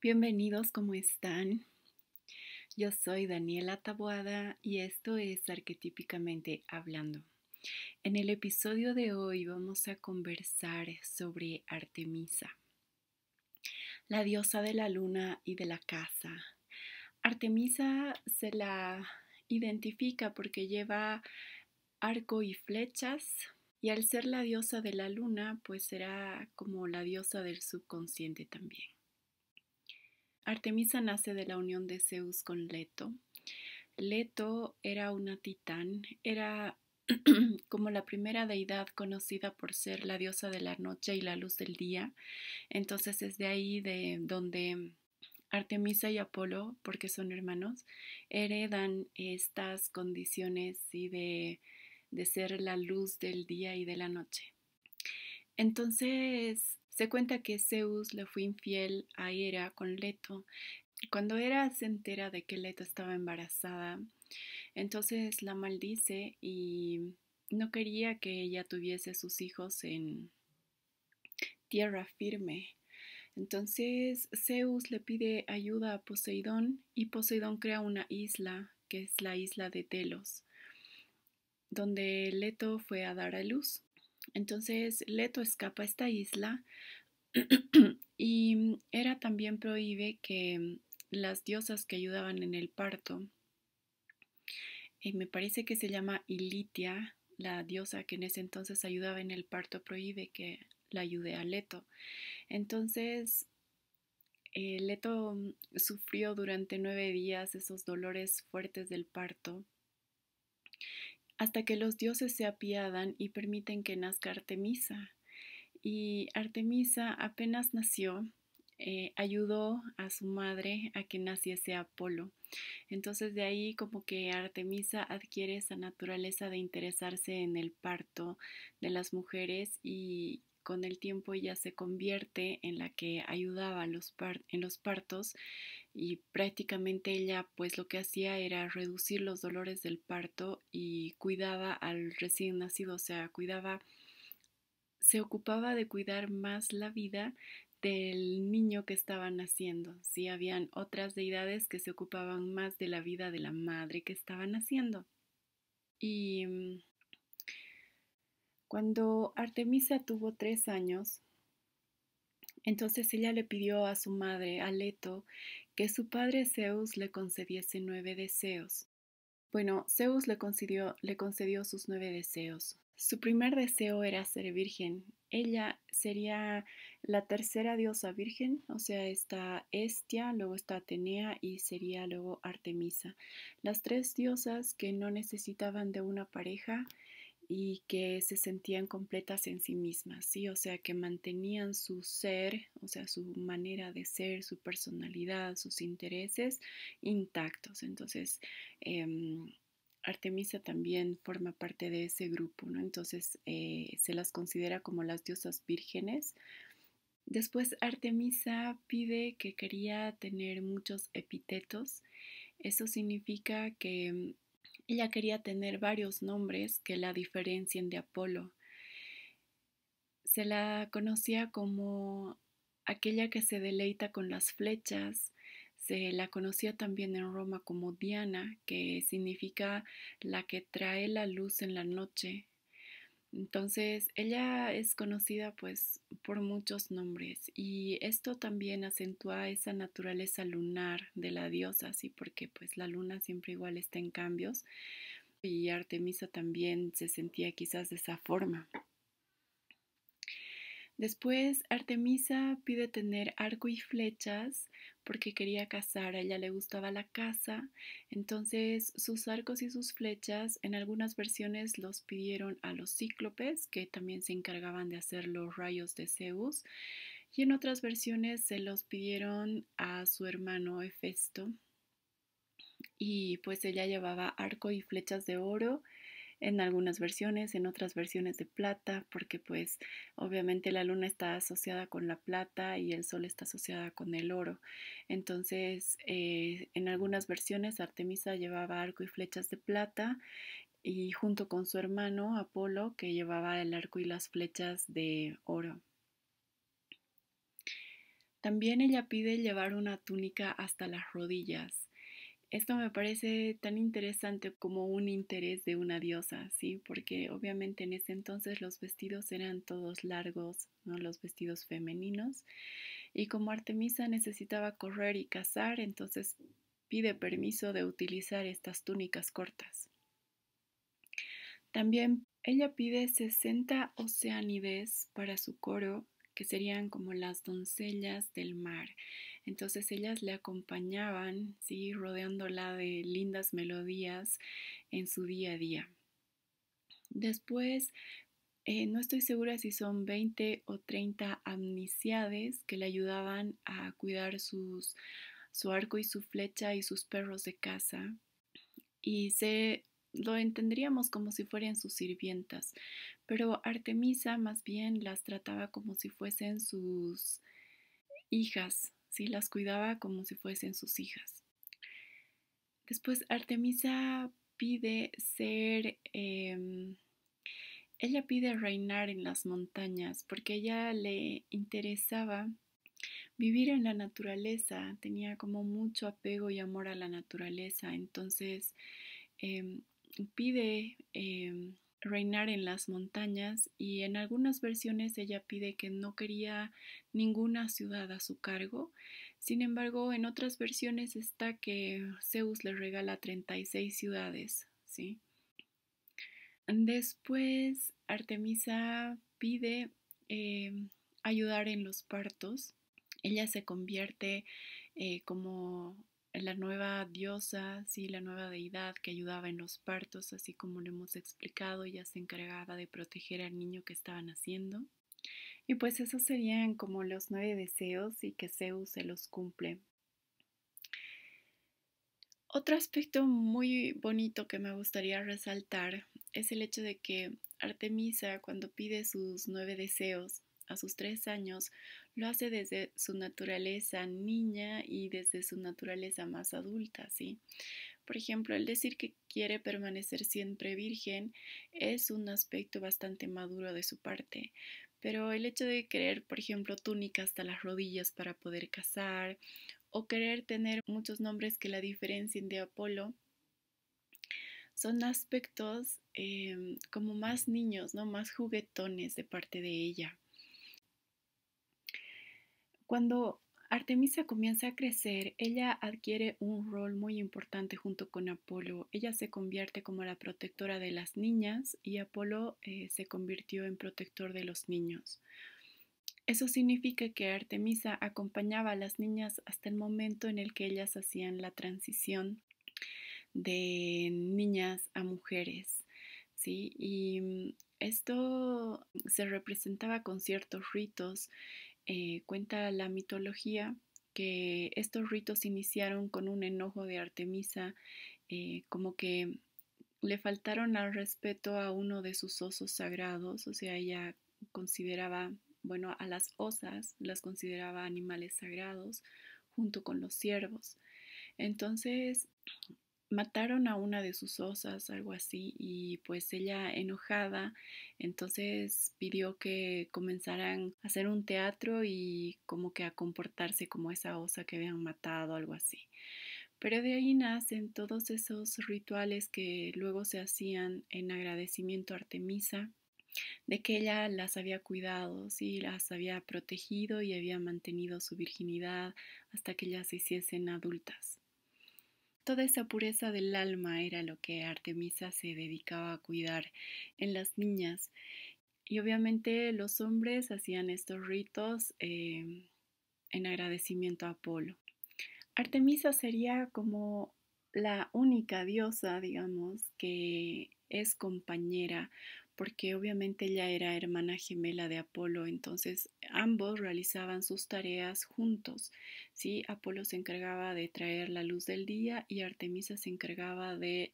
Bienvenidos, ¿cómo están? Yo soy Daniela Taboada y esto es Arquetípicamente Hablando. En el episodio de hoy vamos a conversar sobre Artemisa, la diosa de la luna y de la caza. Artemisa se la identifica porque lleva arco y flechas y al ser la diosa de la luna, pues será como la diosa del subconsciente también. Artemisa nace de la unión de Zeus con Leto. Leto era una titán, era como la primera deidad conocida por ser la diosa de la noche y la luz del día. Entonces es de ahí de donde Artemisa y Apolo, porque son hermanos, heredan estas condiciones y de ser la luz del día y de la noche. Entonces se cuenta que Zeus le fue infiel a Hera con Leto. Cuando Hera se entera de que Leto estaba embarazada, entonces la maldice y no quería que ella tuviese sus hijos en tierra firme. Entonces Zeus le pide ayuda a Poseidón y Poseidón crea una isla, que es la isla de Delos, donde Leto fue a dar a luz. Entonces Leto escapa a esta isla y Hera también prohíbe que las diosas que ayudaban en el parto, me parece que se llama Ilitia, la diosa que en ese entonces ayudaba en el parto, prohíbe que la ayude a Leto. Entonces, Leto sufrió durante 9 días esos dolores fuertes del parto, hasta que los dioses se apiadan y permiten que nazca Artemisa. Y Artemisa apenas nació, ayudó a su madre a que naciese Apolo. Entonces de ahí como que Artemisa adquiere esa naturaleza de interesarse en el parto de las mujeres y con el tiempo ella se convierte en la que ayudaba en los partos y prácticamente ella pues lo que hacía era reducir los dolores del parto y cuidaba al recién nacido, o sea, se ocupaba de cuidar más la vida del niño que estaba naciendo. Sí, habían otras deidades que se ocupaban más de la vida de la madre que estaba naciendo. Y cuando Artemisa tuvo 3 años, entonces ella le pidió a su madre, a Leto, que su padre Zeus le concediese 9 deseos. Bueno, Zeus le concedió sus 9 deseos. Su primer deseo era ser virgen. Ella sería la tercera diosa virgen, o sea, está Hestia, luego está Atenea y sería luego Artemisa. Las tres diosas que no necesitaban de una pareja y que se sentían completas en sí mismas, ¿sí? O sea, que mantenían su ser, o sea, su manera de ser, su personalidad, sus intereses intactos. Entonces, Artemisa también forma parte de ese grupo, ¿no? Entonces, se las considera como las diosas vírgenes. Después, Artemisa pide que quería tener muchos epítetos. Eso significa que ella quería tener varios nombres que la diferencien de Apolo. Se la conocía como aquella que se deleita con las flechas. Se la conocía también en Roma como Diana, que significa la que trae la luz en la noche. Entonces, ella es conocida pues por muchos nombres y esto también acentúa esa naturaleza lunar de la diosa, sí, porque pues la luna siempre igual está en cambios y Artemisa también se sentía quizás de esa forma. Después Artemisa pide tener arco y flechas porque quería cazar, a ella le gustaba la caza, entonces sus arcos y sus flechas en algunas versiones los pidieron a los cíclopes que también se encargaban de hacer los rayos de Zeus y en otras versiones se los pidieron a su hermano Hefesto y pues ella llevaba arco y flechas de oro en algunas versiones, en otras versiones de plata, porque pues obviamente la luna está asociada con la plata y el sol está asociada con el oro. Entonces, en algunas versiones Artemisa llevaba arco y flechas de plata y junto con su hermano Apolo que llevaba el arco y las flechas de oro. También ella pide llevar una túnica hasta las rodillas. Esto me parece tan interesante como un interés de una diosa, ¿sí? Porque obviamente en ese entonces los vestidos eran todos largos, ¿no? Los vestidos femeninos. Y como Artemisa necesitaba correr y cazar, entonces pide permiso de utilizar estas túnicas cortas. También ella pide 60 oceánides para su coro, que serían como las doncellas del mar. Entonces ellas le acompañaban, ¿sí? Rodeándola de lindas melodías en su día a día. Después, no estoy segura si son 20 o 30 amnisiades que le ayudaban a cuidar su arco y su flecha y sus perros de caza. Y lo entenderíamos como si fueran sus sirvientas, pero Artemisa más bien las trataba como si fuesen sus hijas, ¿sí? Las cuidaba como si fuesen sus hijas. Después Artemisa pide ella pide reinar en las montañas porque a ella le interesaba vivir en la naturaleza, tenía como mucho apego y amor a la naturaleza, entonces em, pide reinar en las montañas y en algunas versiones ella pide que no quería ninguna ciudad a su cargo. Sin embargo, en otras versiones está que Zeus le regala 36 ciudades, ¿sí? Después, Artemisa pide ayudar en los partos. Ella se convierte como la nueva diosa, sí, la nueva deidad que ayudaba en los partos, así como lo hemos explicado, ella se encargaba de proteger al niño que estaba naciendo. Y pues esos serían como los 9 deseos y que Zeus se los cumple. Otro aspecto muy bonito que me gustaría resaltar es el hecho de que Artemisa, cuando pide sus 9 deseos a sus 3 años, lo hace desde su naturaleza niña y desde su naturaleza más adulta, ¿sí? Por ejemplo, el decir que quiere permanecer siempre virgen es un aspecto bastante maduro de su parte, pero el hecho de querer, por ejemplo, túnica hasta las rodillas para poder cazar o querer tener muchos nombres que la diferencien de Apolo son aspectos como más niños, ¿no? Más juguetones de parte de ella. Cuando Artemisa comienza a crecer, ella adquiere un rol muy importante junto con Apolo. Ella se convierte como la protectora de las niñas y Apolo se convirtió en protector de los niños. Eso significa que Artemisa acompañaba a las niñas hasta el momento en el que ellas hacían la transición de niñas a mujeres, ¿sí? Y esto se representaba con ciertos ritos. Cuenta la mitología que estos ritos iniciaron con un enojo de Artemisa, como que le faltaron al respeto a uno de sus osos sagrados, o sea, ella consideraba, bueno, a las osas las consideraba animales sagrados junto con los ciervos. Entonces mataron a una de sus osas, algo así, y pues ella enojada, entonces pidió que comenzaran a hacer un teatro y como que a comportarse como esa osa que habían matado, algo así. Pero de ahí nacen todos esos rituales que luego se hacían en agradecimiento a Artemisa, de que ella las había cuidado, sí, las había protegido y había mantenido su virginidad hasta que ellas se hiciesen adultas. Toda esa pureza del alma era lo que Artemisa se dedicaba a cuidar en las niñas. Y obviamente los hombres hacían estos ritos en agradecimiento a Apolo. Artemisa sería como la única diosa, digamos, que es compañera, porque obviamente ella era hermana gemela de Apolo, entonces ambos realizaban sus tareas juntos, ¿sí? Apolo se encargaba de traer la luz del día y Artemisa se encargaba de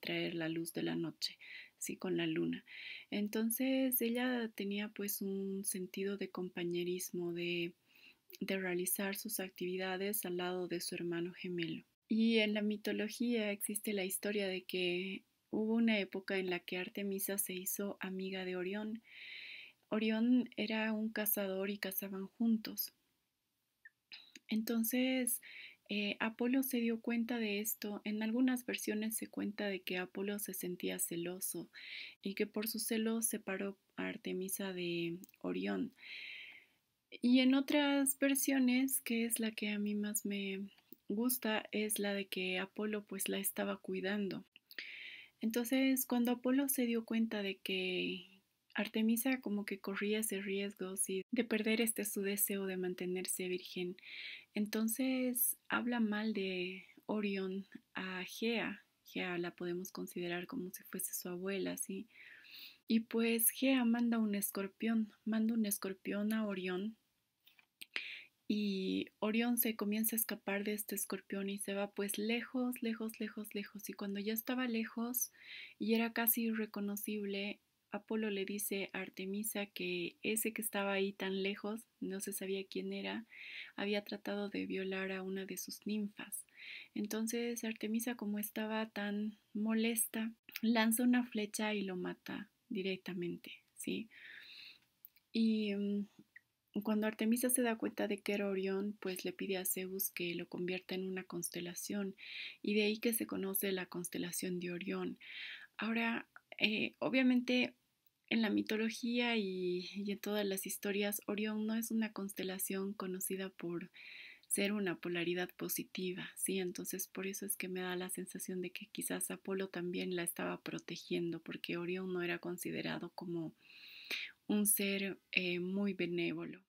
traer la luz de la noche, ¿sí? Con la luna. Entonces ella tenía pues un sentido de compañerismo, de realizar sus actividades al lado de su hermano gemelo. Y en la mitología existe la historia de que hubo una época en la que Artemisa se hizo amiga de Orión. Orión era un cazador y cazaban juntos. Entonces, Apolo se dio cuenta de esto. En algunas versiones se cuenta de que Apolo se sentía celoso y que por su celos separó a Artemisa de Orión. Y en otras versiones, que es la que a mí más me gusta, es la de que Apolo pues la estaba cuidando. Entonces, cuando Apolo se dio cuenta de que Artemisa como que corría ese riesgo, sí, de perder este su deseo de mantenerse virgen, entonces habla mal de Orión a Gea. Gea la podemos considerar como si fuese su abuela, ¿sí? Y pues Gea manda un escorpión a Orión y Orión se comienza a escapar de este escorpión y se va pues lejos, lejos, lejos, lejos. Y cuando ya estaba lejos y era casi irreconocible, Apolo le dice a Artemisa que ese que estaba ahí tan lejos, no se sabía quién era, había tratado de violar a una de sus ninfas. Entonces Artemisa, como estaba tan molesta, lanza una flecha y lo mata directamente, ¿sí? Y cuando Artemisa se da cuenta de que era Orión, pues le pide a Zeus que lo convierta en una constelación y de ahí que se conoce la constelación de Orión. Ahora, obviamente en la mitología y en todas las historias, Orión no es una constelación conocida por ser una polaridad positiva, ¿sí? Entonces por eso es que me da la sensación de que quizás Apolo también la estaba protegiendo, porque Orión no era considerado como un ser muy benévolo.